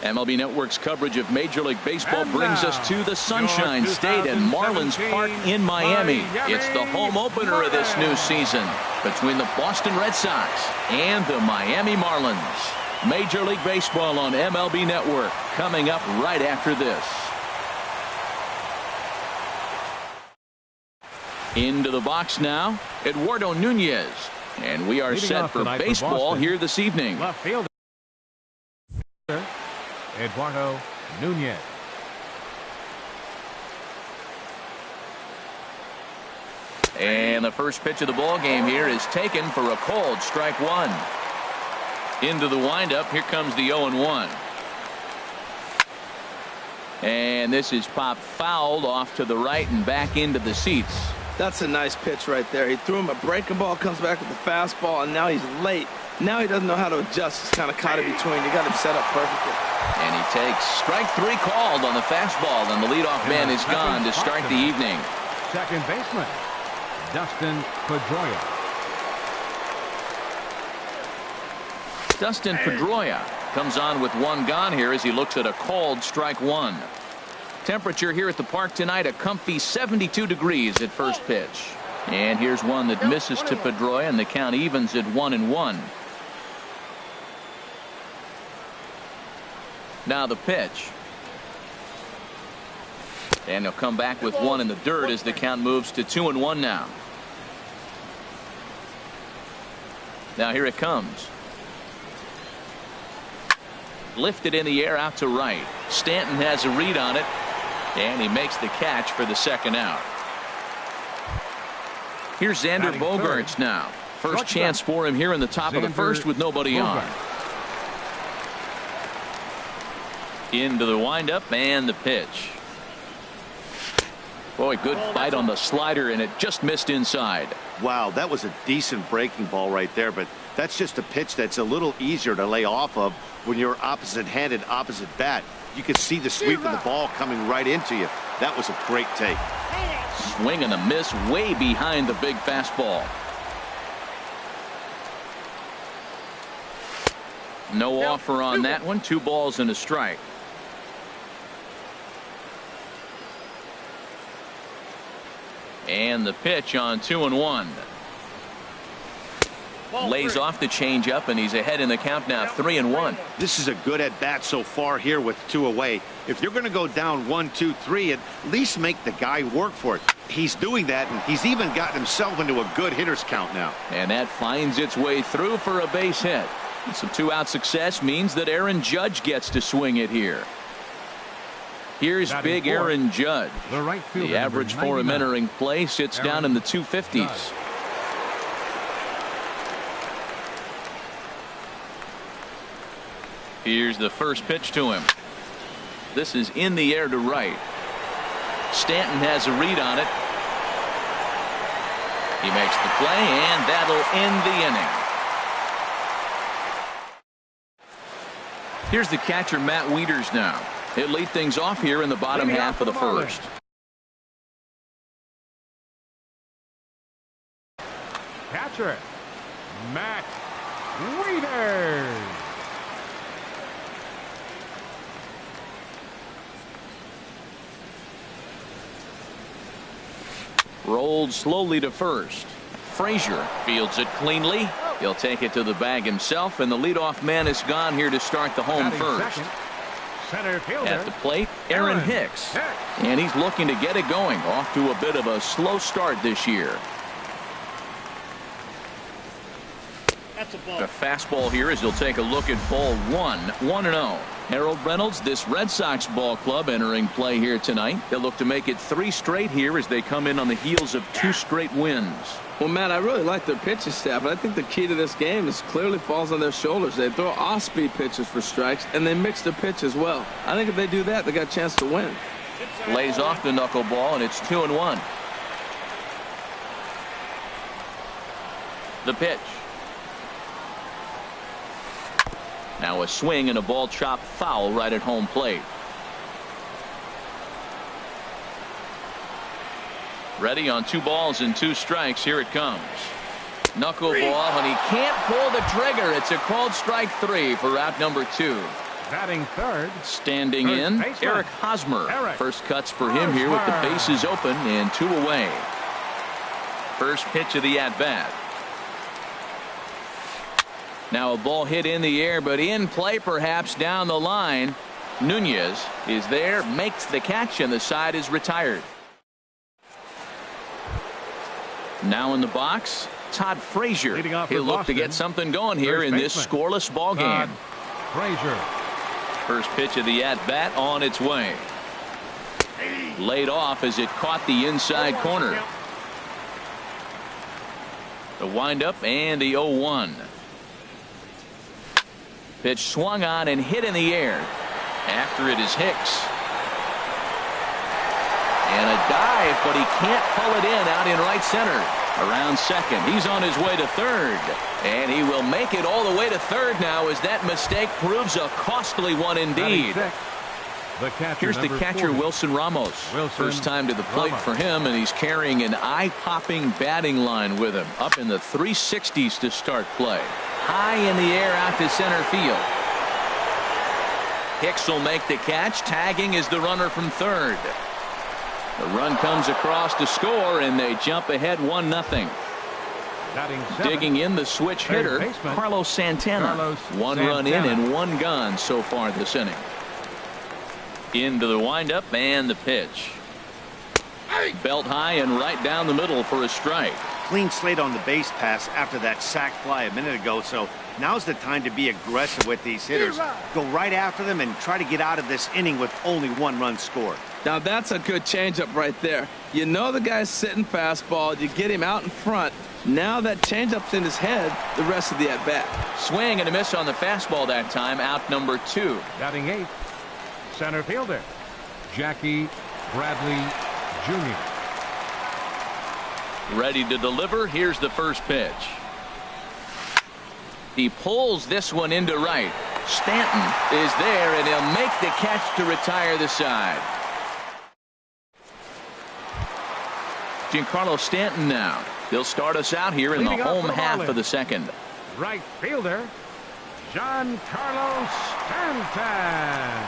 MLB Network's coverage of Major League Baseball brings us to the Sunshine State and Marlins Park in Miami. It's the home opener of this new season between the Boston Red Sox and the Miami Marlins. Major League Baseball on MLB Network coming up right after this. Into the box now, Eduardo Nunez. And we are set for baseball here this evening. Left fielder Eduardo Nunez. And the first pitch of the ball game here is taken for a called strike one. Into the windup, here comes the 0-1. And this is popped fouled off to the right and back into the seats. That's a nice pitch right there. He threw him a breaking ball, comes back with the fastball, and now he's late. Now he doesn't know how to adjust. He's kind of caught in between. You got him set up perfectly. And he takes strike three called on the fastball, and the leadoff man is gone to start the evening. Second baseman, Dustin Pedroia. Dustin Pedroia comes on with one gone here as he looks at a called strike one. Temperature here at the park tonight, a comfy 72 degrees at first pitch. And here's one that misses to Pedroia, and the count evens at 1-1. Now the pitch. And he'll come back with one in the dirt as the count moves to 2-1 now. Now here it comes. Lifted in the air out to right. Stanton has a read on it, and he makes the catch for the second out. Here's Xander Bogaerts now. First chance for him here in the top of the first with nobody on. Into the windup and the pitch. Boy, good bite on the slider, and it just missed inside. Wow, that was a decent breaking ball right there, but that's just a pitch that's a little easier to lay off of when you're opposite-handed, opposite bat. You can see the sweep of the ball coming right into you. That was a great take. Swing and a miss way behind the big fastball. No offer on that one. 2 balls and a strike. And the pitch on 2-1. Lays off the changeup, and he's ahead in the count now, 3-1. This is a good at bat so far here with 2 away. If you're going to go down 1, 2, 3, at least make the guy work for it. He's doing that, and he's even gotten himself into a good hitter's count now. And that finds its way through for a base hit. Some 2-out success means that Aaron Judge gets to swing it here. Here's big Aaron Judge. The average for him entering play sits down in the 250s. Here's the first pitch to him. This is in the air to right. Stanton has a read on it. He makes the play, and that'll end the inning. Here's the catcher, Matt Wieters now. He'll lead things off here in the bottom half of the first. Catcher, Matt Wieters. Rolled slowly to first. Frazier fields it cleanly. He'll take it to the bag himself, and the leadoff man is gone here to start the home first. At the plate, Aaron Hicks. And he's looking to get it going. Off to a bit of a slow start this year. The fastball here as he'll take a look at ball 1, 1-0. Harold Reynolds, this Red Sox ball club entering play here tonight. They'll look to make it 3 straight here as they come in on the heels of 2 straight wins. Well, Matt, I really like their pitching staff, and I think the key to this game is clearly falls on their shoulders. They throw off-speed pitches for strikes, and they mix their pitch as well. I think if they do that, they got a chance to win. Lays off the knuckleball, and it's 2-1. The pitch. Now a swing and a ball chopped foul right at home plate. Ready on 2 balls and 2 strikes. Here it comes. Knuckleball, and he can't pull the trigger. It's a called strike 3 for out number 2. Batting third. Standing First in, baseman. Eric Hosmer. Eric First cuts for him here with the bases open and 2 away. First pitch of the at-bat. Now a ball hit in the air, but in play perhaps down the line. Nunez is there, makes the catch, and the side is retired. Now in the box, Todd Frazier. Leading off for He'll look to Boston, get something going here first in this baseman, scoreless ball Todd game. Frazier. First pitch of the at-bat on its way. Laid off as it caught the inside corner. The windup and the 0-1. Pitch swung on and hit in the air. After it is Hicks. And a dive, but he can't pull it in out in right center. Around second. He's on his way to third. And he will make it all the way to third now as that mistake proves a costly one indeed. Here's the catcher, Wilson Ramos. First time to the plate for him, and he's carrying an eye-popping batting line with him. Up in the 360s to start play. High in the air out to center field. Hicks will make the catch. Tagging is the runner from third. The run comes across to score, and they jump ahead 1-0. Digging in the switch hitter, Carlos Santana. 1 run in and 1 gone so far this inning. Into the windup and the pitch. Belt high and right down the middle for a strike. Clean slate on the base pass after that sac fly a minute ago, so now's the time to be aggressive with these hitters. Go right after them and try to get out of this inning with only 1 run scored. Now that's a good changeup right there. You know the guy's sitting fastball. You get him out in front. Now that changeup's in his head the rest of the at-bat. Swing and a miss on the fastball that time. Out number 2. Batting 8th, center fielder Jackie Bradley Jr. Ready to deliver. Here's the first pitch. He pulls this one into right. Stanton is there, and he'll make the catch to retire the side. Giancarlo Stanton now. He'll start us out here in the home half of the second. Right fielder Giancarlo Stanton.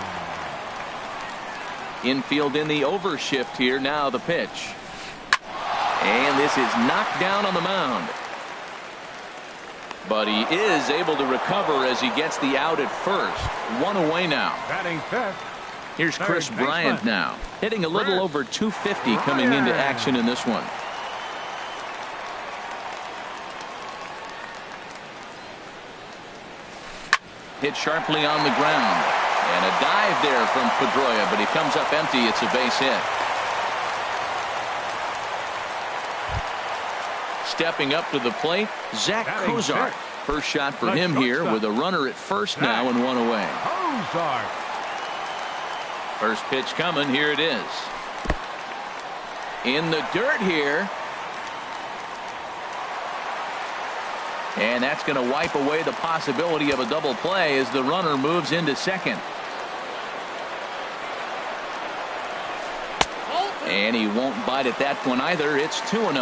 Infield in the overshift here. Now the pitch. And this is knocked down on the mound. But he is able to recover as he gets the out at first. 1 away now. Batting 5th. Here's Chris Bryant now. Hitting a little over 250 coming into action in this one. Hit sharply on the ground. And a dive there from Pedroia, but he comes up empty. It's a base hit. Stepping up to the plate, Zach Kozart. First shot for him here with a runner at first now and 1 away. First pitch coming. Here it is. In the dirt here. And that's going to wipe away the possibility of a double play as the runner moves into second. And he won't bite at that one either. It's 2-0.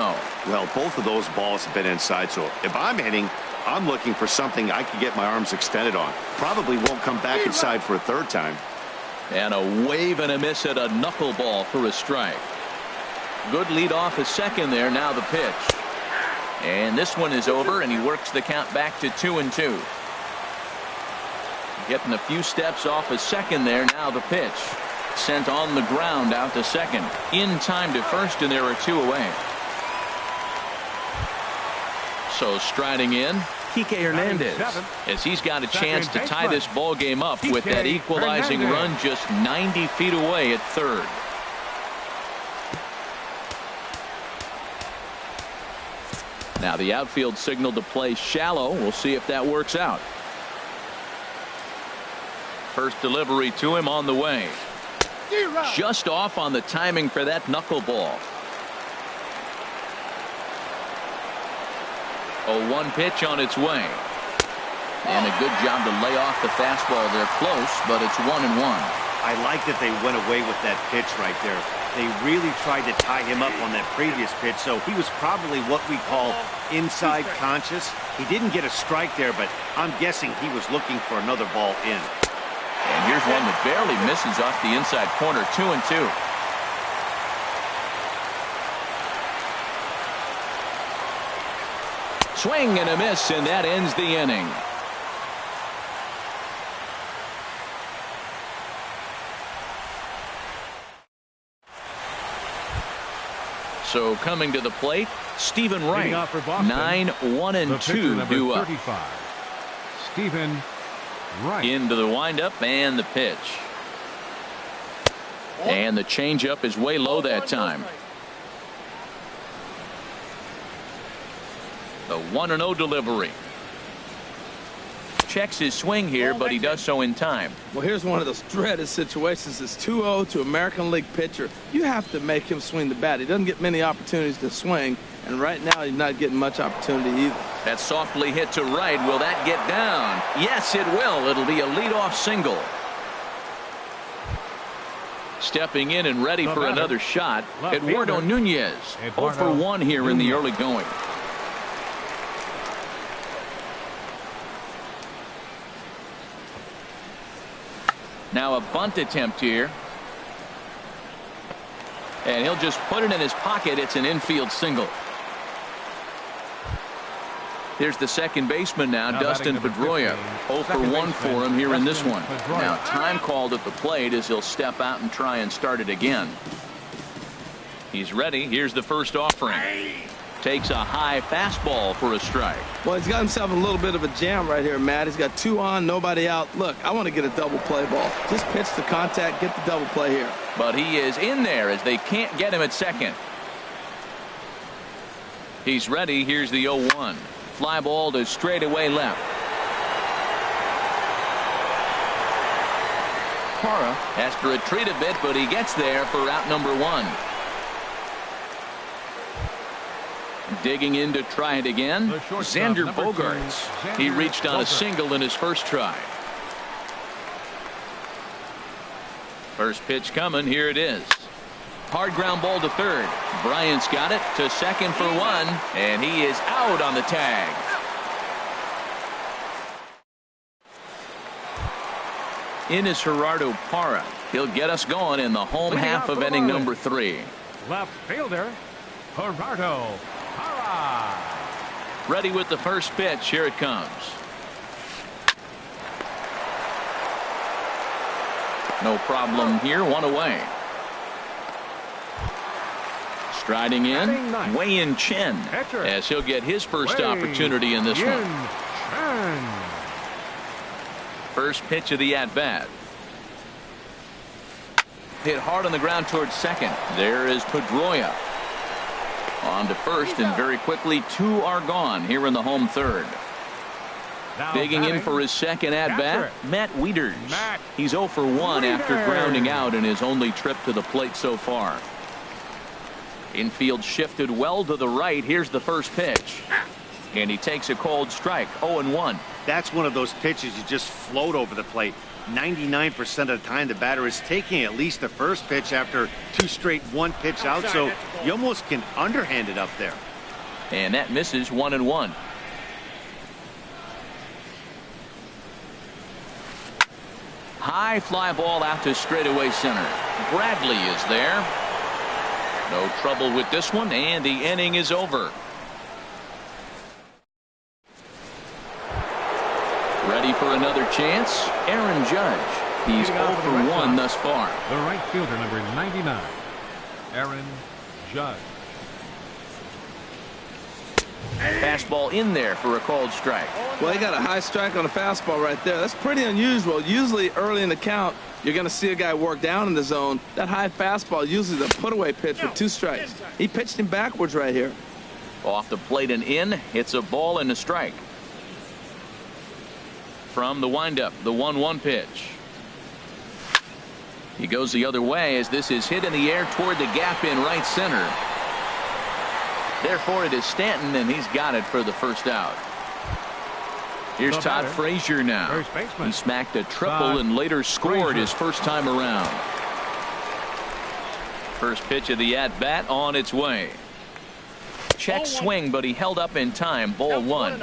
Well, both of those balls have been inside, so if I'm hitting, I'm looking for something I can get my arms extended on. Probably won't come back inside for a third time. And a wave and a miss at a knuckleball for a strike. Good lead off a second there. Now the pitch. And this one is over, and he works the count back to 2-2. Getting a few steps off a second there. Now the pitch. Sent on the ground out to second. In time to first, and there are 2 away. So striding in, Kike Hernandez, as he's got a chance to tie this ball game up with that equalizing run just 90 feet away at third. Now the outfield signal to play shallow. We'll see if that works out. First delivery to him on the way. Just off on the timing for that knuckleball. 0-1 pitch on its way. And a good job to lay off the fastball. They're close, but it's 1-1. I like that they went away with that pitch right there. They really tried to tie him up on that previous pitch, so he was probably what we call inside conscious. He didn't get a strike there, but I'm guessing he was looking for another ball in. And here's one that barely misses off the inside corner. 2-2. Swing and a miss, and that ends the inning. So coming to the plate, Stephen Wright. 9-1-2 due up. Stephen Wright. Into the windup and the pitch. And the changeup is way low that time. The 1-0 delivery. Checks his swing here, but he does so in time. Well, here's one of those dreaded situations. It's 2-0 to American League pitcher. You have to make him swing the bat. He doesn't get many opportunities to swing, and right now he's not getting much opportunity either. That's softly hit to right. Will that get down? Yes, it will. It'll be a leadoff single. Stepping in and ready for another shot, Eduardo Nunez. 0 for 1 here in the early going. Now a bunt attempt here. And he'll just put it in his pocket. It's an infield single. Here's the second baseman now, Dustin Pedroia. 0 for 1 for him here in this one. Now time called at the plate as he'll step out and try and start it again. He's ready. Here's the first offering. Takes a high fastball for a strike. Well, he's got himself a little bit of a jam right here, Matt. He's got 2 on, nobody out. Look, I want to get a double play ball. Just pitch the contact, get the double play here. But he is in there as they can't get him at second. He's ready. Here's the 0-1. Fly ball to straightaway left. Parra has to retreat a bit, but he gets there for out number 1. Digging in to try it again, Xander Bogaerts. He reached on a single in his first try. First pitch coming. Here it is. Hard ground ball to third. Bryant's got it to second for 1, and he is out on the tag. In is Gerardo Parra. He'll get us going in the home half of inning number 3. Left fielder, Gerardo Parra. Ready with the first pitch. Here it comes. No problem here. 1 away. Striding in, Wei-Yin Chen, as he'll get his first opportunity in this one. First pitch of the at-bat. Hit hard on the ground towards second. There is Pedroia. On to first, and very quickly 2 are gone here in the home third. Digging in for his second at-bat, Matt Wieters. He's 0 for 1 after grounding out in his only trip to the plate so far. Infield shifted well to the right. Here's the first pitch. And he takes a cold strike. 0-1. That's one of those pitches you just float over the plate. 99% of the time the batter is taking at least the first pitch after 2 straight 1-pitch out, so you almost can underhand it up there. And that misses. 1-1. High fly ball out to straightaway center. Bradley is there. No trouble with this one, and the inning is over. Ready for another chance, Aaron Judge. He's 0 for 1 thus far. The right fielder, number 99, Aaron Judge. Fastball in there for a called strike. Well, he got a high strike on a fastball right there. That's pretty unusual. Usually early in the count, you're going to see a guy work down in the zone. That high fastball, usually the put-away pitch with 2 strikes. He pitched him backwards right here. Off the plate and in. Hits a ball and a strike. From the windup, the 1-1 pitch. He goes the other way as this is hit in the air toward the gap in right center. Therefore, it is Stanton, and he's got it for the first out. Here's Todd Frazier now. He smacked a triple and later scored his first time around. First pitch of the at-bat on its way. Check swing, but he held up in time. Ball one.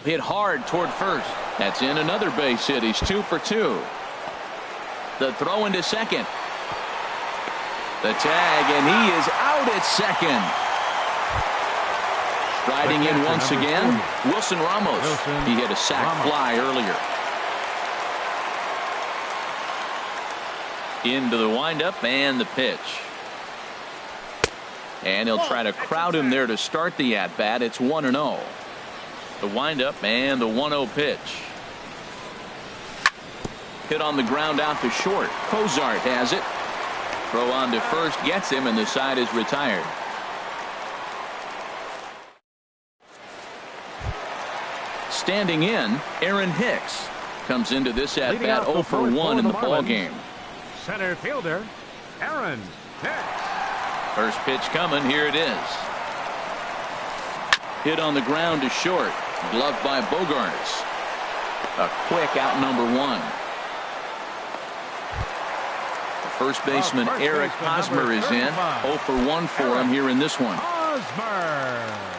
Hit hard toward first. That's in another base hit. He's 2 for 2. The throw into second. The tag, and he is out at second. Striding in once again, Wilson Ramos. He hit a sac fly earlier. Into the windup and the pitch. And he'll try to crowd him there to start the at-bat. It's 1-0. The windup and the 1-0 pitch. Hit on the ground out to short. Cozart has it. Throw on to first gets him, and the side is retired. Standing in, Aaron Hicks comes into this at bat 0 for 1 in the ball game. Center fielder Aaron Hicks. First pitch coming. Here it is. Hit on the ground to short. Gloved by Bogarts. A quick out number 1. First baseman Eric Hosmer is in. 0 for 1 for him here in this one. Hosmer.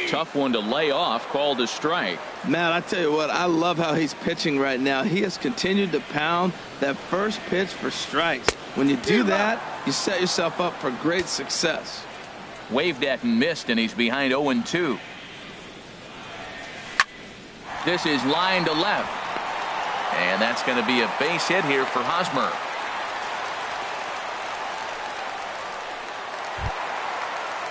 Tough one to lay off, called a strike. Man, I tell you what, I love how he's pitching right now. He has continued to pound that first pitch for strikes. When you do that, you set yourself up for great success. Waved at and missed, and he's behind 0-2. This is line to left. And that's going to be a base hit here for Hosmer.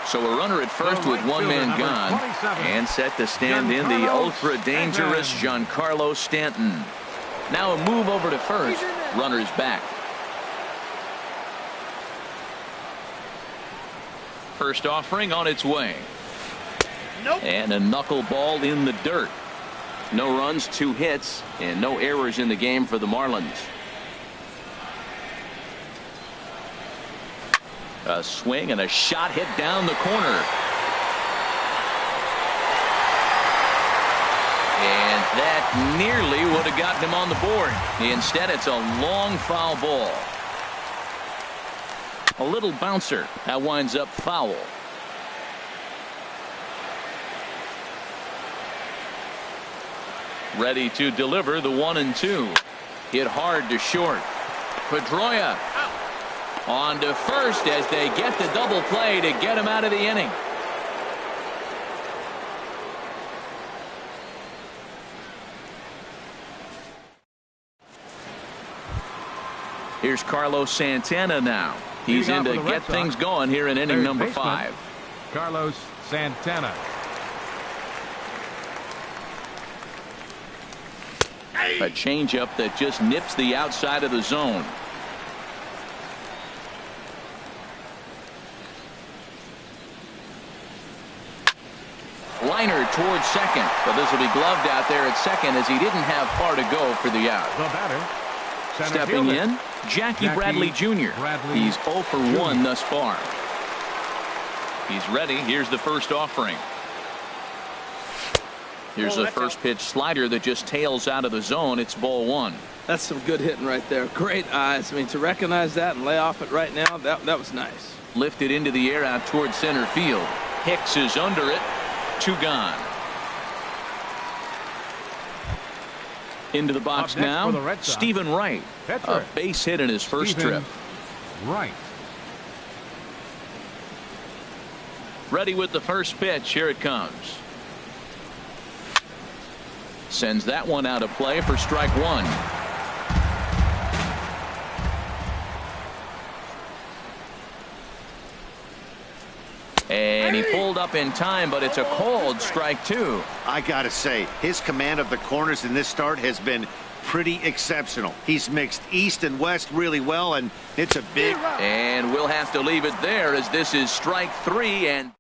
So a runner at first with one man gone, and set to stand in the ultra-dangerous Giancarlo Stanton. Now a move over to first. Runner's back. First offering on its way. And a knuckleball in the dirt. No runs, 2 hits, and no errors in the game for the Marlins. A swing and a shot hit down the corner. And that nearly would have gotten him on the board. Instead, it's a long foul ball. A little bouncer. That winds up foul. Ready to deliver the 1-2. Hit hard to short. Pedroia on to first as they get the double play to get him out of the inning. Here's Carlos Santana now. He's in to get things going here in inning number 5. Carlos Santana. A changeup that just nips the outside of the zone. Liner towards second, but this will be gloved out there at second as he didn't have far to go for the out. The batter, stepping in, Jackie Bradley Jr. He's 0 for 1 thus far. He's ready. Here's the first offering. Here's the first pitch slider that just tails out of the zone. It's ball 1. That's some good hitting right there. Great eyes. I mean, to recognize that and lay off it right now, that was nice. Lifted into the air out towards center field. Hicks is under it. 2 gone. Into the box now, Stephen Wright. A base hit in his first trip. Right. Ready with the first pitch. Here it comes. Sends that one out of play for strike 1. And he pulled up in time, but it's a called strike 2. I gotta say, his command of the corners in this start has been pretty exceptional. He's mixed east and west really well, and it's a big... And we'll have to leave it there as this is strike 3. And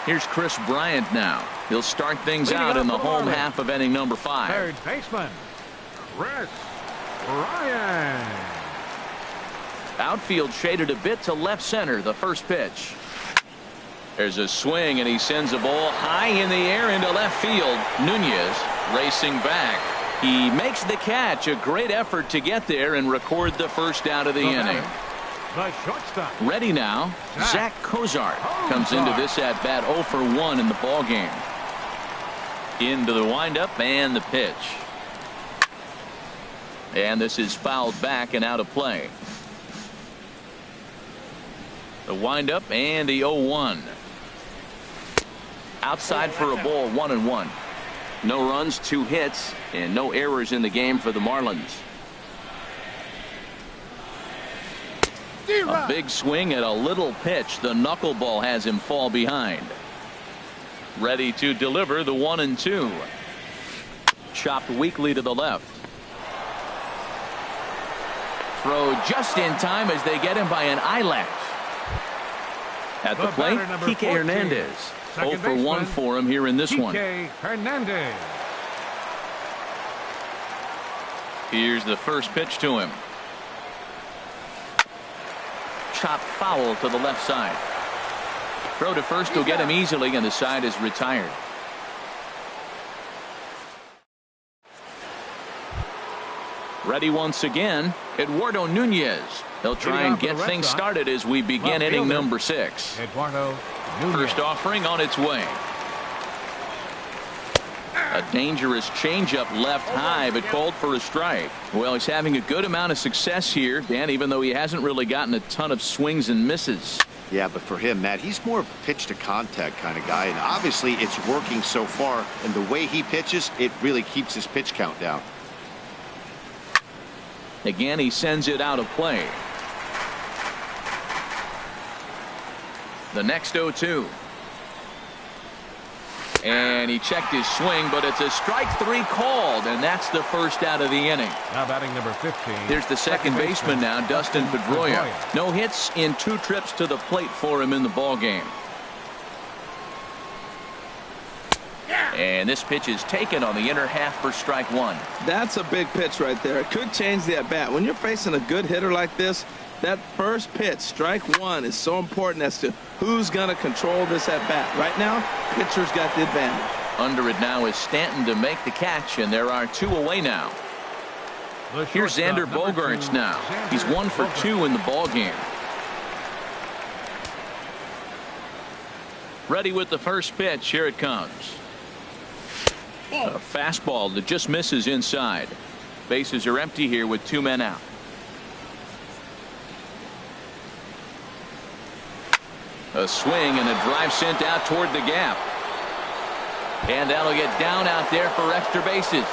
here's Chris Bryant now. He'll start things out in the home half of inning number 5. Third baseman, Chris Bryant. Outfield shaded a bit to left center. The first pitch. There's a swing, and he sends a ball high in the air into left field. Nunez racing back. He makes the catch. A great effort to get there and record the first out of the inning. The shortstop. Ready now, Zach Cozart comes into this at bat 0 for 1 in the ball game. Into the windup and the pitch. And this is fouled back and out of play. The windup and the 0-1. Outside for a ball, 1-1. No runs, 2 hits, and no errors in the game for the Marlins. A big swing at a little pitch. The knuckleball has him fall behind. Ready to deliver the 1-2. Chopped weakly to the left. Throw just in time as they get him by an eyelash. At the plate, Kike Hernandez. 0 for 1 for him here in this one. Hernandez. Here's the first pitch to him. Chopped foul to the left side. Throw to first will get him easily, and the side is retired. Ready once again, Eduardo Nunez. They'll try and get things started as we begin inning number 6. Eduardo Nunez. First offering on its way. A dangerous changeup left high, but called for a strike. Well, he's having a good amount of success here, Dan, even though he hasn't really gotten a ton of swings and misses. Yeah, but for him, Matt, he's more of a pitch to contact kind of guy, and obviously it's working so far, and the way he pitches, it really keeps his pitch count down. Again, he sends it out of play. The next 0-2. And he checked his swing, but it's a strike 3 called, and that's the first out of the inning. Now batting number 15. Here's the second baseman now, Dustin Pedroia. No hits in 2 trips to the plate for him in the ball game. And this pitch is taken on the inner half for strike 1. That's a big pitch right there. It could change the at bat. When you're facing a good hitter like this, that first pitch, strike 1, is so important as to who's going to control this at bat. Right now, pitcher's got the advantage. Under it now is Stanton to make the catch, and there are 2 away now. Here's Xander Bogaerts now. He's 1 for 2 in the ball game. Ready with the first pitch. Here it comes. A fastball that just misses inside. Bases are empty here with 2 men out. A swing and a drive sent out toward the gap. And that'll get down out there for extra bases.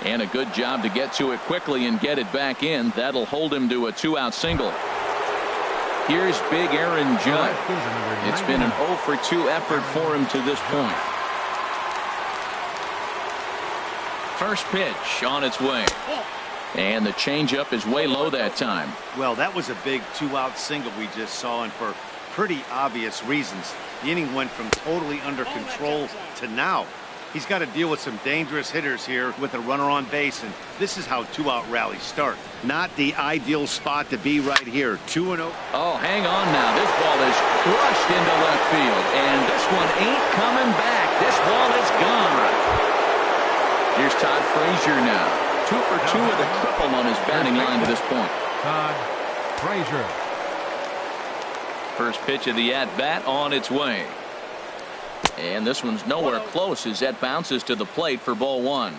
And a good job to get to it quickly and get it back in. That'll hold him to a 2-out single. Here's big Aaron Judge. It's been an 0 for 2 effort for him to this point. First pitch on its way. And the changeup is way low that time. Well, that was a big 2-out single we just saw, and for pretty obvious reasons. The inning went from totally under control to now. He's got to deal with some dangerous hitters here with a runner on base, and this is how 2-out rallies start. Not the ideal spot to be right here. 2-0. Oh, hang on now. This ball is crushed into left field, and this one ain't coming back. This ball is gone. Here's Todd Frazier now. 2 for 2 with a triple on his batting line to this point. Todd Frazier. First pitch of the at-bat on its way. And this one's nowhere close as that bounces to the plate for ball 1.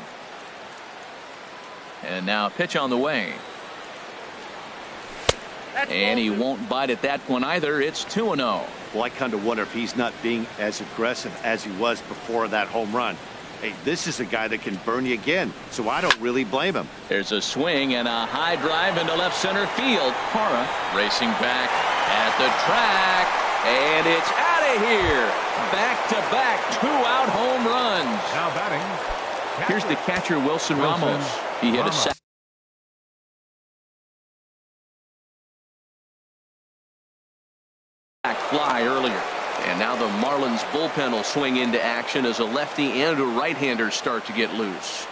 And now a pitch on the way. And he won't bite at that one either. It's 2-0. Well, I kind of wonder if he's not being as aggressive as he was before that home run. Hey, this is a guy that can burn you again, so I don't really blame him. There's a swing and a high drive into left center field. Parra racing back at the track, and it's out of here. Back-to-back 2-out home runs. Now batting. Here's the catcher, Wilson Ramos. He hit a sack fly earlier. And now the Marlins bullpen will swing into action as a lefty and a right-hander start to get loose.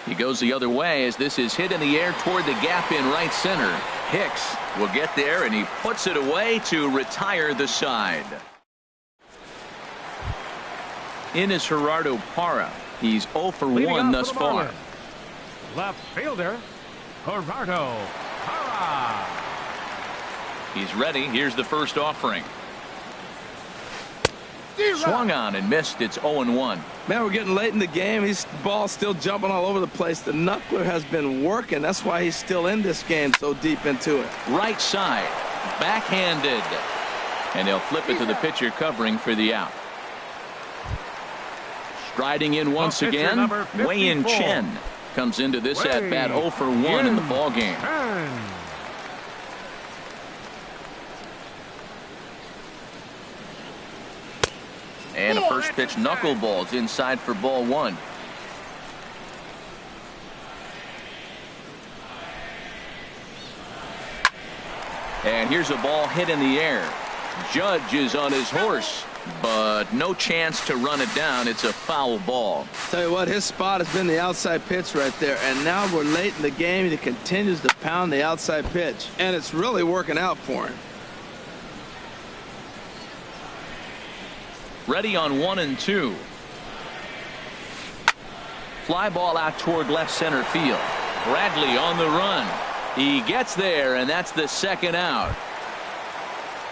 He goes the other way as this is hit in the air toward the gap in right center. Hicks will get there, and he puts it away to retire the side. In is Gerardo Parra. He's 0 for 1 thus far. Left fielder, Gerardo Parra. He's ready. Here's the first offering. Swung on and missed. It's 0-1. Man, we're getting late in the game. His ball's still jumping all over the place. The knuckler has been working. That's why he's still in this game so deep into it. Right side, backhanded. And they'll flip it to the pitcher covering for the out. Striding in once again, Wei-Yin Chen comes into this at-bat 0 for 1 in the ballgame. And a first pitch knuckleballs inside for ball 1. And here's a ball hit in the air. Judge is on his horse, but no chance to run it down. It's a foul ball. Tell you what, his spot has been the outside pitch right there, and now we're late in the game and he continues to pound the outside pitch, and it's really working out for him. Ready on 1 and 2. Fly ball out toward left center field. Bradley on the run. He gets there, and that's the second out.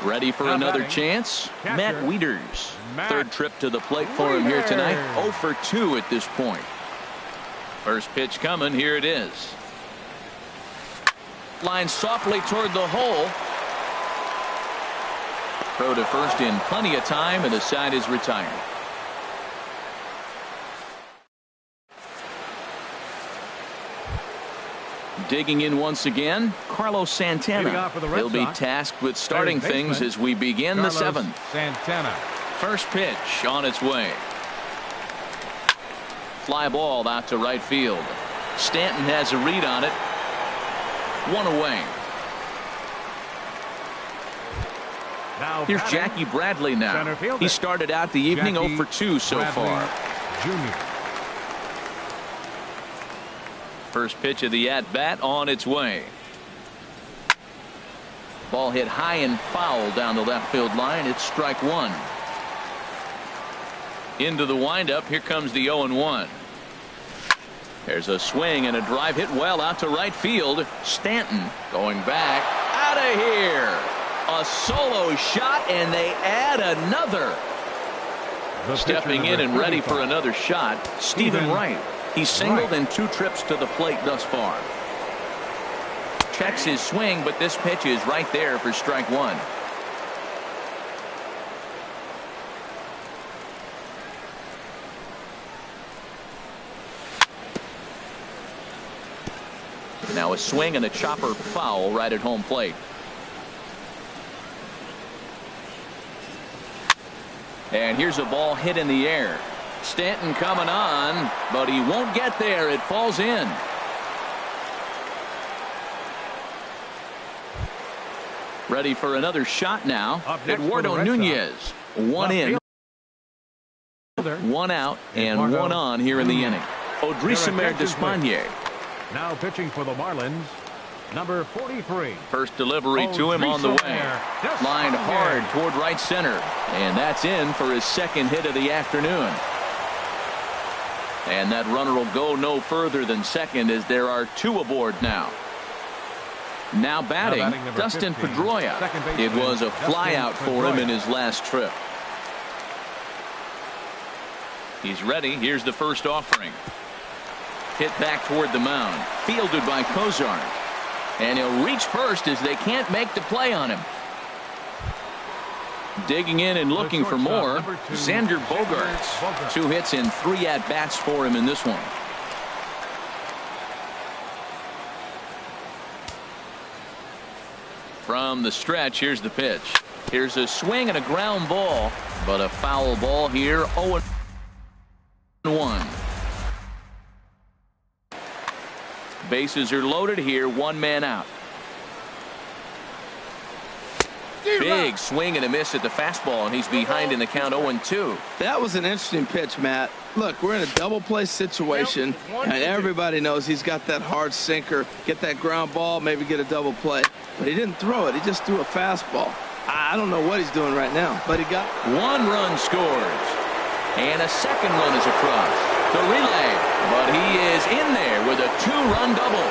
Ready for another chance? Matt Wieters. Third trip to the plate for him here tonight. 0 for 2 at this point. First pitch coming. Here it is. Line softly toward the hole. Throw to first in plenty of time, and the side is retired. Digging in once again, Carlos Santana. He'll be tasked with starting things as we begin the 7th. Santana. First pitch on its way. Fly ball out to right field. Stanton has a read on it. 1 away. Here's Jackie Bradley now. He started out the evening 0 for 2 so far. Jr. First pitch of the at-bat on its way. Ball hit high and foul down the left field line. It's strike 1. Into the windup. Here comes the 0-1. There's a swing and a drive hit well out to right field. Stanton going back. Out of here. A solo shot, and they add another. Stepping in and ready for another shot, Stephen Wright. He's singled in 2 trips to the plate thus far. Checks his swing, but this pitch is right there for strike 1. Now a swing and a chopper foul right at home plate. And here's a ball hit in the air. Stanton coming on, but he won't get there. It falls in. Ready for another shot now. Eduardo Nunez. 1 in, 1 out, and 1 on here in the inning. Odrisamer Despaigne. Now pitching for the Marlins, number 43. First delivery to him on the way. Lined hard toward right center. And that's in for his second hit of the afternoon. And that runner will go no further than second as there are 2 aboard now. Now batting, Dustin Pedroia. It was a flyout for him in his last trip. He's ready. Here's the first offering. Hit back toward the mound. Fielded by Cozart. And he'll reach first as they can't make the play on him. Digging in and looking for more, Xander Bogaerts. 2 hits and 3 at-bats for him in this one. From the stretch, here's the pitch. Here's a swing and a ground ball, but a foul ball here. 0-1. Bases are loaded here. 1 man out. Big swing and a miss at the fastball, and he's behind in the count 0-2. That was an interesting pitch, Matt. Look, we're in a double play situation, and everybody knows he's got that hard sinker. Get that ground ball, maybe get a double play. But he didn't throw it. He just threw a fastball. I don't know what he's doing right now, but he got 1 run scores. And a second run is across. The relay, but he is in there with a 2-run double.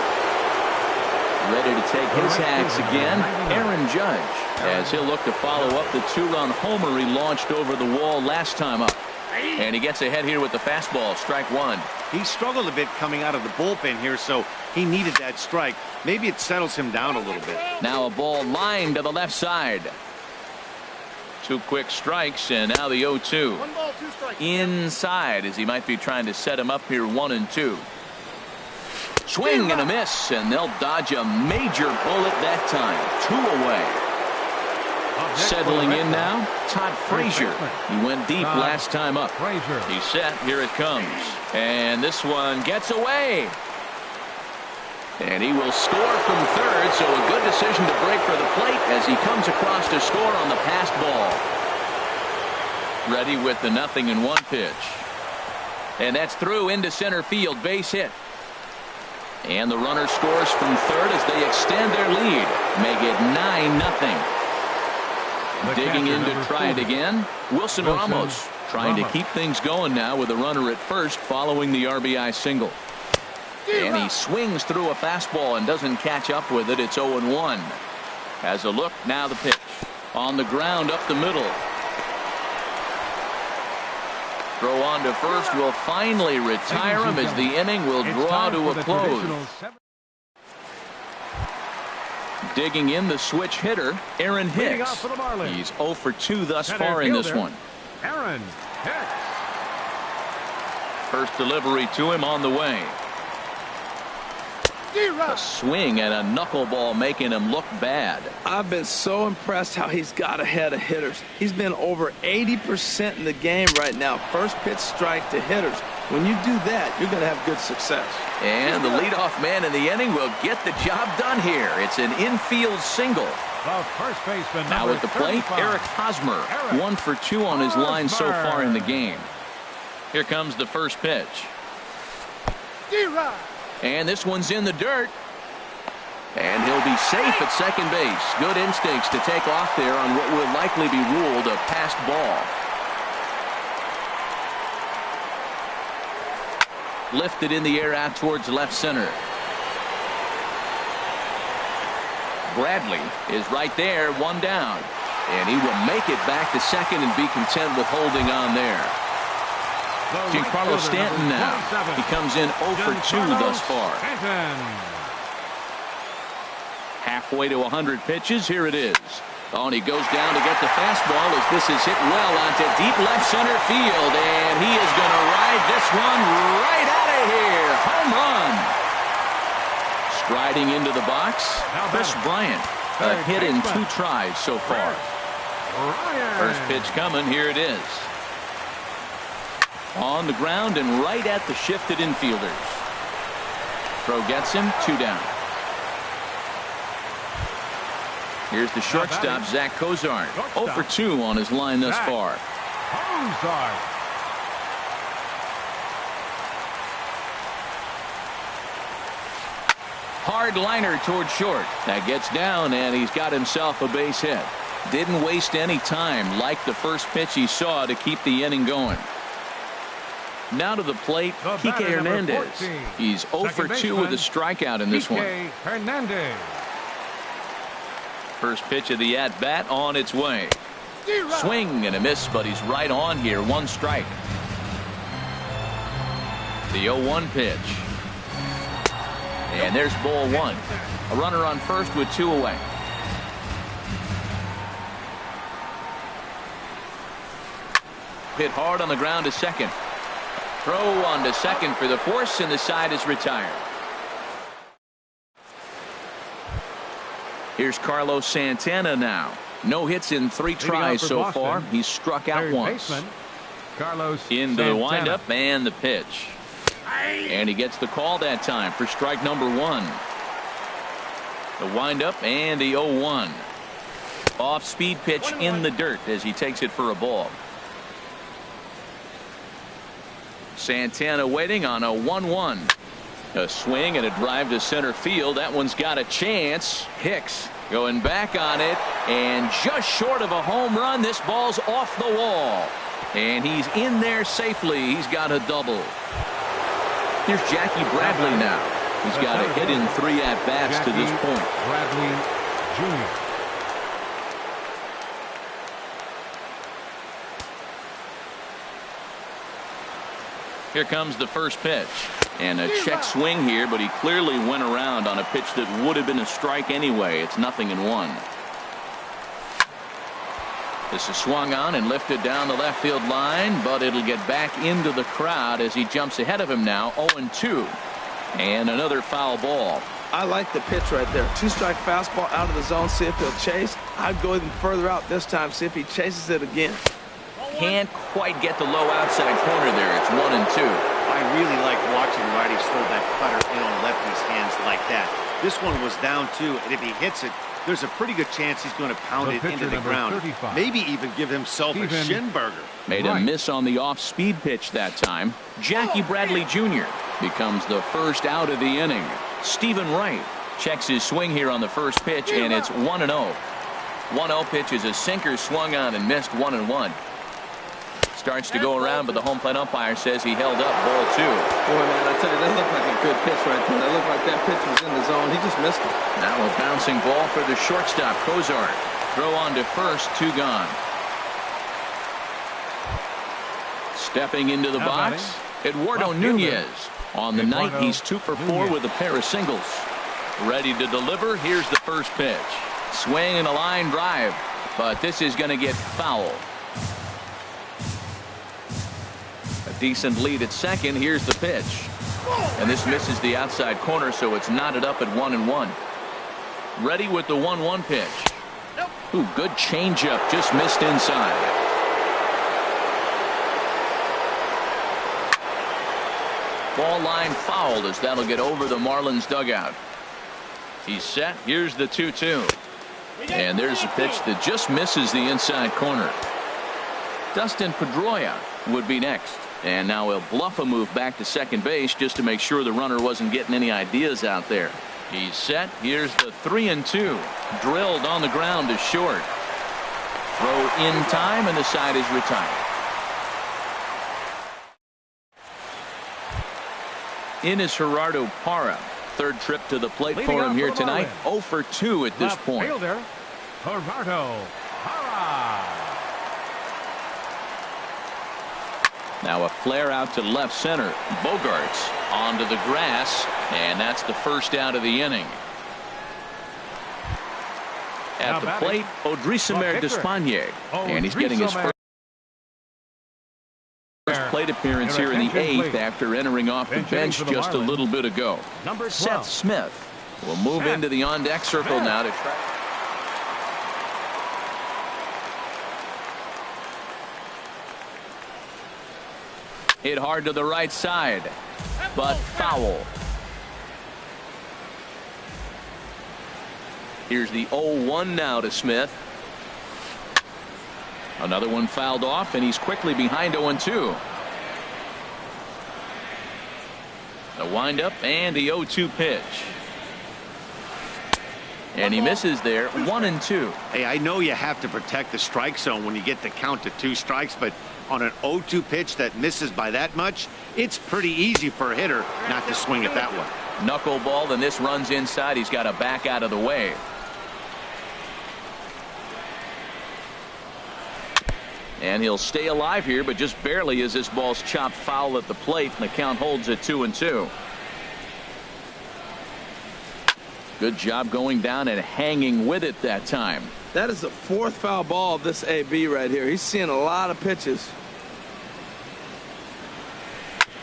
Ready to take his hacks again, Aaron Judge, as he'll look to follow up the 2-run homer he launched over the wall last time up. And he gets ahead here with the fastball, strike 1. He struggled a bit coming out of the bullpen here, so he needed that strike. Maybe it settles him down a little bit. Now a ball lined to the left side. 2 quick strikes, and now the 0-2. 1 ball, 2 strikes. Inside, as he might be trying to set him up here 1-2. Swing and a miss, and they'll dodge a major bullet that time. 2 away. Settling in now, Todd Frazier. He went deep last time up. He's set. Here it comes. And this one gets away. And he will score from third, so a good decision to break for the plate as he comes across to score on the passed ball. Ready with the 0-1 pitch. And that's through into center field, base hit. And the runner scores from third as they extend their lead. Make it 9-0. Digging in to try it again, Wilson Ramos trying to keep things going now with a runner at first following the RBI single. And he swings through a fastball and doesn't catch up with it. It's 0-1. Has a look, now the pitch. On the ground up the middle. Throw on to first will finally retire him as the inning will draw to a close. Digging in the switch hitter, Aaron Hicks. He's 0 for 2 thus far in this one. Aaron Hicks. First delivery to him on the way. A swing and a knuckleball making him look bad. I've been so impressed how he's got ahead of hitters. He's been over 80% in the game right now. First pitch strike to hitters. When you do that, you're going to have good success. And the leadoff man in the inning will get the job done here. It's an infield single. The first baseman, now at the plate, 35. Eric Hosmer. 1 for 2 on his line so far in the game. Here comes the first pitch. And this one's in the dirt. And he'll be safe at second base. Good instincts to take off there on what will likely be ruled a passed ball. Lifted in the air out towards left center. Bradley is right there, 1 down. And he will make it back to second and be content with holding on there. Giancarlo Stanton now. He comes in 0 for 2 thus far. Halfway to 100 pitches. Here it is. Oh, and he goes down to get the fastball as this is hit well onto deep left center field. And he is going to ride this one right out of here. Home run. Striding into the box, Chris Bryant. A hit in 2 tries so far. First pitch coming. Here it is. On the ground and right at the shifted infielders. Throw gets him, 2 down. Here's the shortstop, Zach Cozart. 0 for 2 on his line thus far. Hard liner toward short. That gets down, and he's got himself a base hit. Didn't waste any time like the first pitch he saw to keep the inning going. Now to the plate, Kike Hernandez. He's 0 for 2 with a strikeout in this one. Hernandez. First pitch of the at-bat on its way. Swing and a miss, but he's right on here. 1 strike. The 0-1 pitch. And there's ball 1. A runner on first with 2 away. Hit hard on the ground to second. Throw on to second for the force, and the side is retired. Here's Carlos Santana now. No hits in 3 tries so far. He's struck out once. Into the windup and the pitch. And he gets the call that time for strike number 1. The windup and the 0-1. Off-speed pitch in the dirt as he takes it for a ball. Santana waiting on a 1-1. A swing and a drive to center field. That one's got a chance. Hicks going back on it, and just short of a home run. This ball's off the wall, and he's in there safely. He's got a double. Here's Jackie Bradley now. He's got a hit in 3 at-bats to this point. Bradley Jr. Here comes the first pitch. And a check swing here, but he clearly went around on a pitch that would have been a strike anyway. It's 0-1. This is swung on and lifted down the left field line, but it'll get back into the crowd as he jumps ahead of him now. 0-2. And another foul ball. I like the pitch right there. 2-strike fastball out of the zone. See if he'll chase. I'd go even further out this time. See if he chases it again. Can't quite get the low outside corner there. It's 1-2. I really like watching righties throw that cutter in on lefties' hands like that. This one was down 2, and if he hits it, there's a pretty good chance he's going to pound it into the ground. 35. Maybe even give himself a shin burger. Made a miss on the off-speed pitch that time. Jackie Bradley Jr. becomes the first out of the inning. Stephen Wright checks his swing here on the first pitch, and it's 1-0. 1-0 pitch is a sinker swung on and missed. 1-1. Starts to go around, but the home plate umpire says he held up. Ball 2. Boy, man, I tell you, that looked like a good pitch right there. That looked like that pitch was in the zone. He just missed it. Now a bouncing ball for the shortstop, Cozart. Throw on to first, 2 gone. Stepping into the box, Eduardo Nunez. On the night, he's 2 for 4 with a pair of singles. Ready to deliver. Here's the first pitch. Swing and a line drive, but this is going to get foul. Decent lead at second. Here's the pitch, and this misses the outside corner, so it's knotted up at 1-1. Ready with the 1-1 pitch. Ooh, good changeup, just missed inside. Ball line fouled as that'll get over the Marlins dugout. He's set. Here's the 2-2, and there's a pitch that just misses the inside corner. Dustin Pedroia would be next. And now he'll bluff a move back to second base just to make sure the runner wasn't getting any ideas out there. He's set. Here's the 3-2. Drilled on the ground to short. Throw in time, and the side is retired. In is Gerardo Parra. Third trip to the plate for him here tonight. 0 for 2 at this point. Fielder, Gerardo Parra. Now a flare out to left center. Bogarts onto the grass, and that's the first out of the inning. At the plate, Odrisamer Despaigne, and he's getting his first plate appearance here in the 8th after entering off the bench just a little bit ago. Seth Smith will move into the on-deck circle now to try. Hit hard to the right side, but foul. Here's the 0-1 now to Smith. Another one fouled off, and he's quickly behind 0-2. The windup and the 0-2 pitch. And he misses there. 1-2. Hey, I know you have to protect the strike zone when you get the count to 2 strikes, but on an 0-2 pitch that misses by that much, it's pretty easy for a hitter not to swing at that one. Knuckleball, and this runs inside. He's got to back out of the way. And he'll stay alive here, but just barely as this ball's chopped foul at the plate, and the count holds at 2-2. Good job going down and hanging with it that time. That is the 4th foul ball of this AB right here. He's seeing a lot of pitches.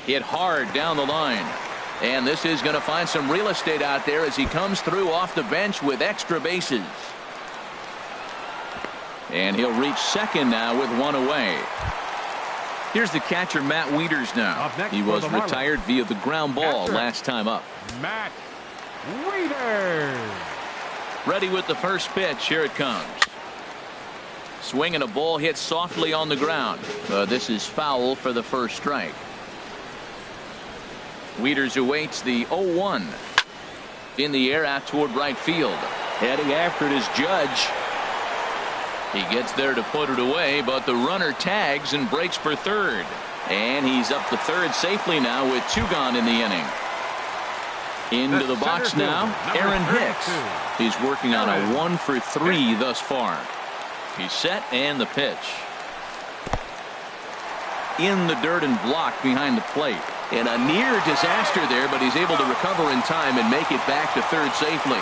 Hit hard down the line. And this is going to find some real estate out there as he comes through off the bench with extra bases. And he'll reach second now with 1 away. Here's the catcher, Matt Wieters now. He was retired via the ground ball last time up. Matt Wieters. Ready with the first pitch. Here it comes. Swing and a ball hit softly on the ground. This is foul for the first strike. Wieters awaits the 0-1. In the air out toward right field. Heading after it is Judge. He gets there to put it away, but the runner tags and breaks for third. And he's up to third safely now with 2 gone in the inning. Into the box now, Aaron Hicks. He's working on a 1 for 3 thus far. He's set and the pitch. In the dirt and blocked behind the plate. And a near disaster there, but he's able to recover in time and make it back to third safely.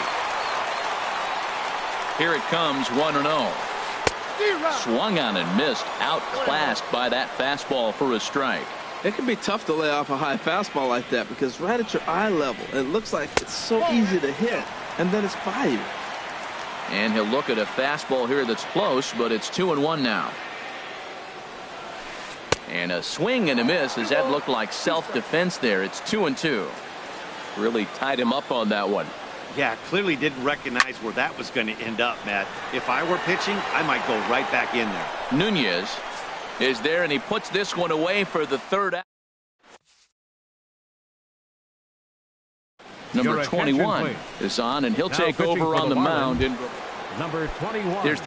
Here it comes, 1-0. Swung on and missed, outclassed by that fastball for a strike. It can be tough to lay off a high fastball like that because right at your eye level, it looks like it's so easy to hit, and then it's by you. And he'll look at a fastball here that's close, but it's 2-1 now. And a swing and a miss. Does that look like self-defense there? It's 2-2. Really tied him up on that one. Yeah, clearly didn't recognize where that was going to end up, Matt. If I were pitching, I might go right back in there. Nunez is there, and he puts this one away for the third out. Number 21 is on, and he'll take over on the mound. And number 21. There's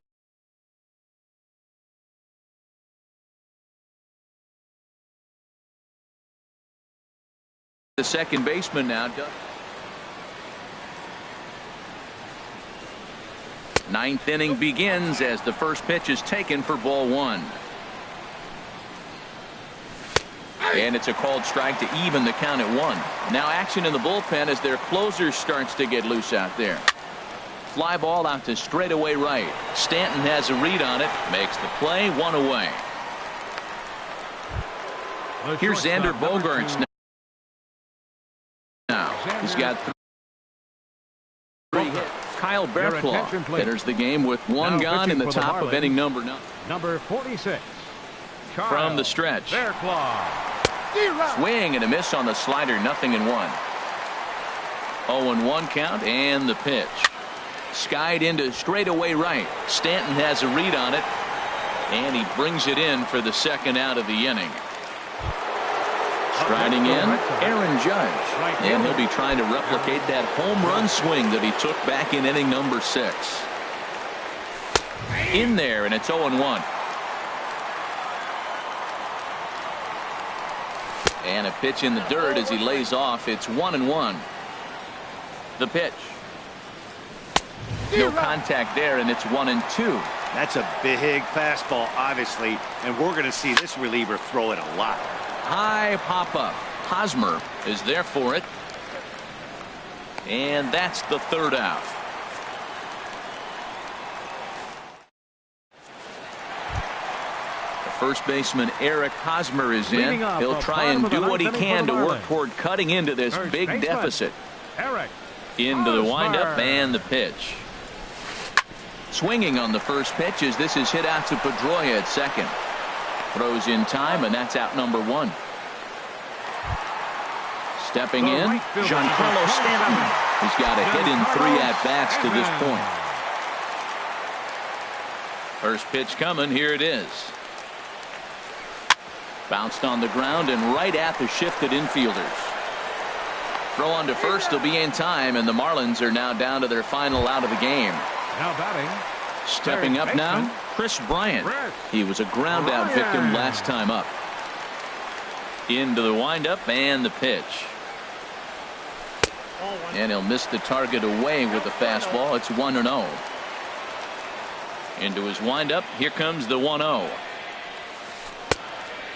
the second baseman now. Ninth inning begins as the first pitch is taken for ball 1. And it's a called strike to even the count at 1. Now action in the bullpen as their closer starts to get loose out there. Fly ball out to straightaway right. Stanton has a read on it, makes the play, 1 away. Here's Xander Bogaerts now. He's got 3 hits. Kyle Bearclaw enters the game with 1 gone in the top of inning number 9. Number 46. From the stretch. Bearclaw. Swing and a miss on the slider, 0-1. 0-1 count and the pitch. Skied into straightaway right. Stanton has a read on it, and he brings it in for the second out of the inning. Striding in, Aaron Judge, and he'll be trying to replicate that home run swing that he took back in inning number 6. In there, and it's 0-1. And a pitch in the dirt as he lays off. It's 1-1. The pitch. No contact there, and it's 1-2. That's a big fastball, obviously, and we're going to see this reliever throw it a lot. High pop-up. Hosmer is there for it. And that's the third out. The first baseman Eric Hosmer is in. He'll try and do what he can to work toward cutting into this big deficit. Into the windup and the pitch. Swinging on the first pitch as this is hit out to Pedroia at second. Throws in time, and that's out number 1. Stepping in, Giancarlo Stanton. He's got a hit in 3 at-bats to this point. First pitch coming. Here it is. Bounced on the ground and right at the shifted infielders. Throw on to first will be in time, and the Marlins are now down to their final out of the game. Now batting. Stepping up now, Chris Bryant. He was a ground out victim last time up. Into the windup and the pitch. And he'll miss the target away with the fastball. It's 1-0. Into his windup. Here comes the 1-0.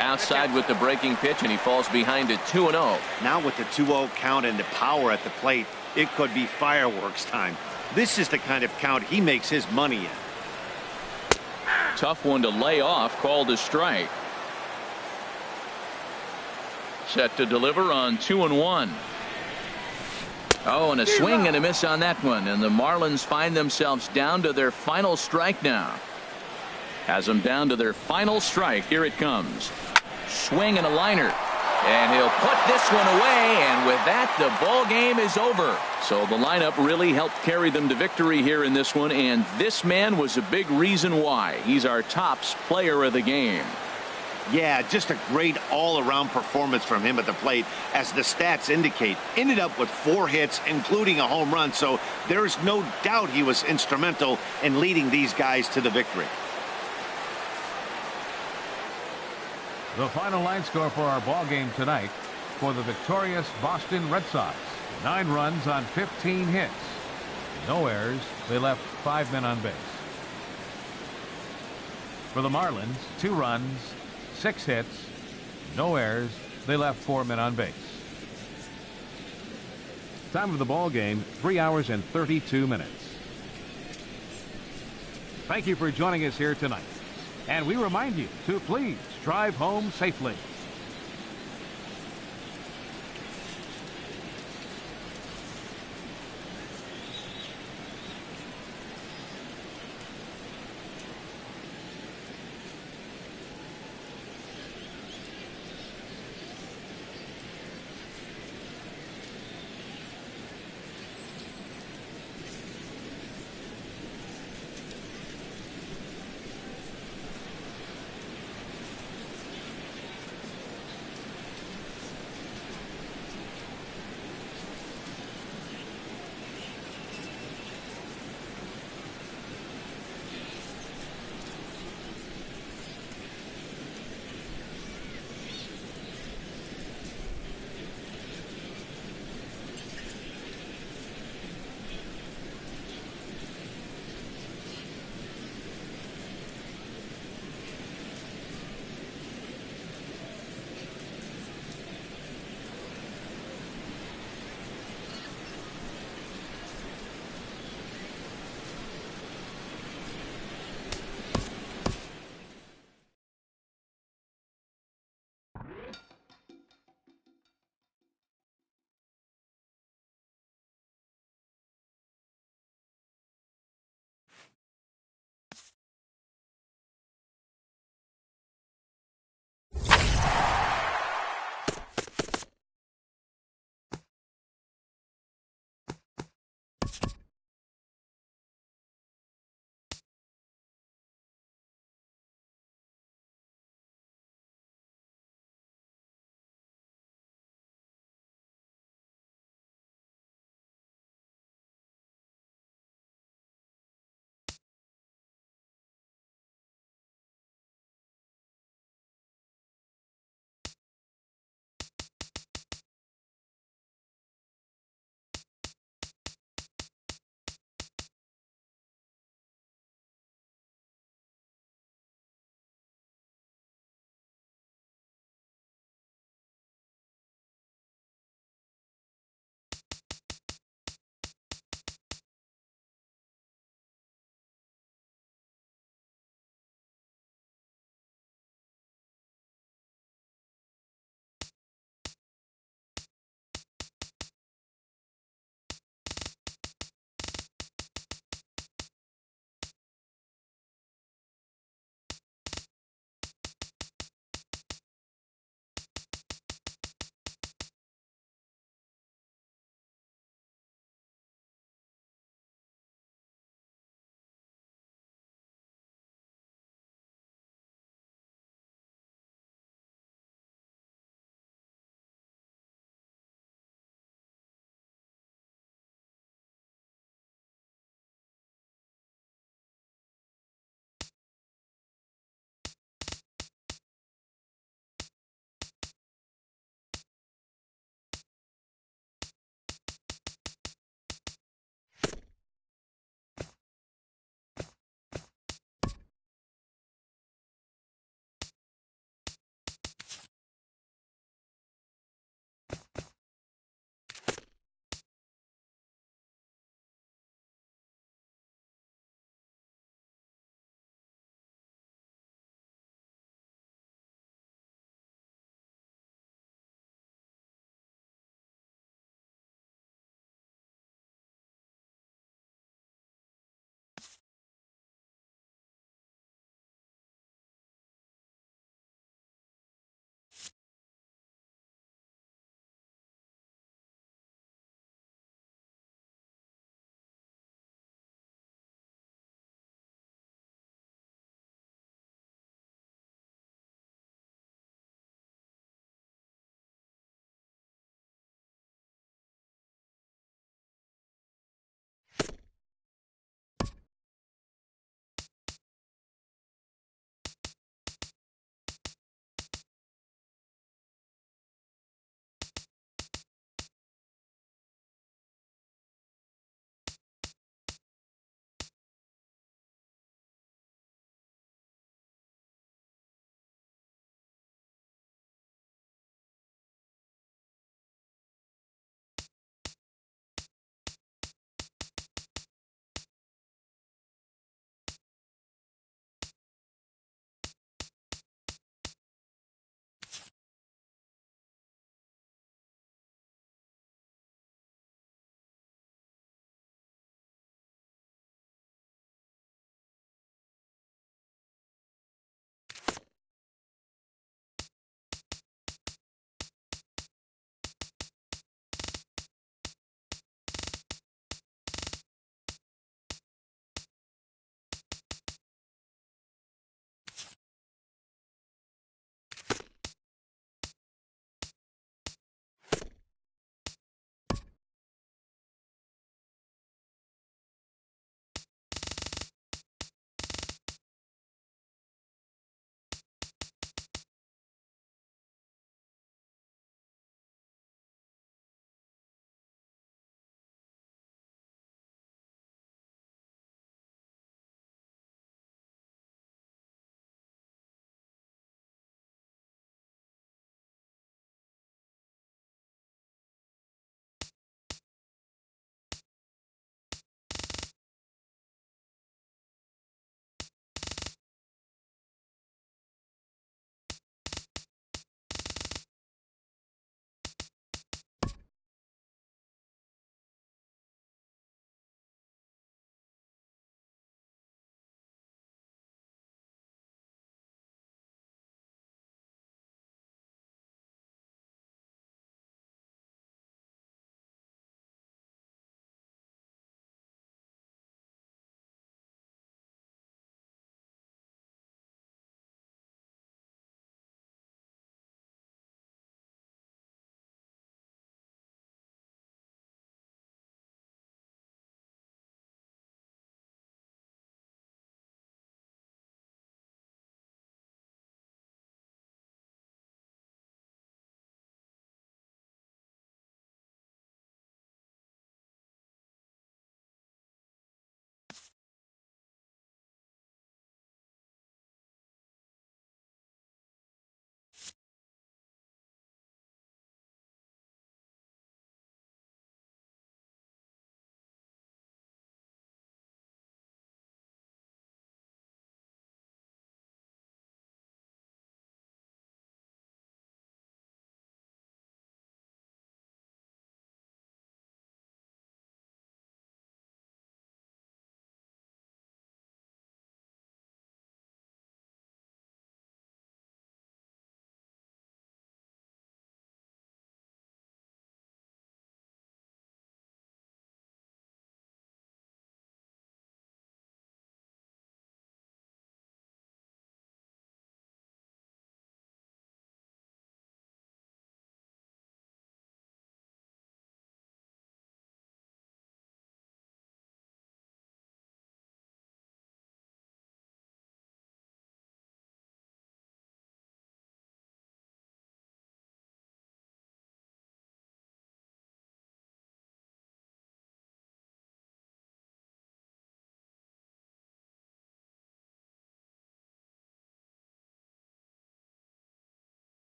Outside with the breaking pitch, and he falls behind it 2-0. Now with the 2-0 count and the power at the plate, it could be fireworks time. This is the kind of count he makes his money in. Tough one to lay off, called a strike. Set to deliver on 2-1. Oh, and a swing and a miss on that one, and the Marlins find themselves down to their final strike now. Has them down to their final strike. Here it comes. Swing and a liner. And he'll put this one away, and with that, the ball game is over. So the lineup really helped carry them to victory here in this one, and this man was a big reason why. He's our tops player of the game. Yeah, just a great all-around performance from him at the plate, as the stats indicate. Ended up with 4 hits, including a home run, so there's no doubt he was instrumental in leading these guys to the victory. The final line score for our ball game tonight for the victorious Boston Red Sox. 9 runs on 15 hits. No errors. They left 5 men on base. For the Marlins, 2 runs, 6 hits, no errors. They left 4 men on base. Time of the ball game, 3 hours and 32 minutes. Thank you for joining us here tonight. And we remind you to please drive home safely.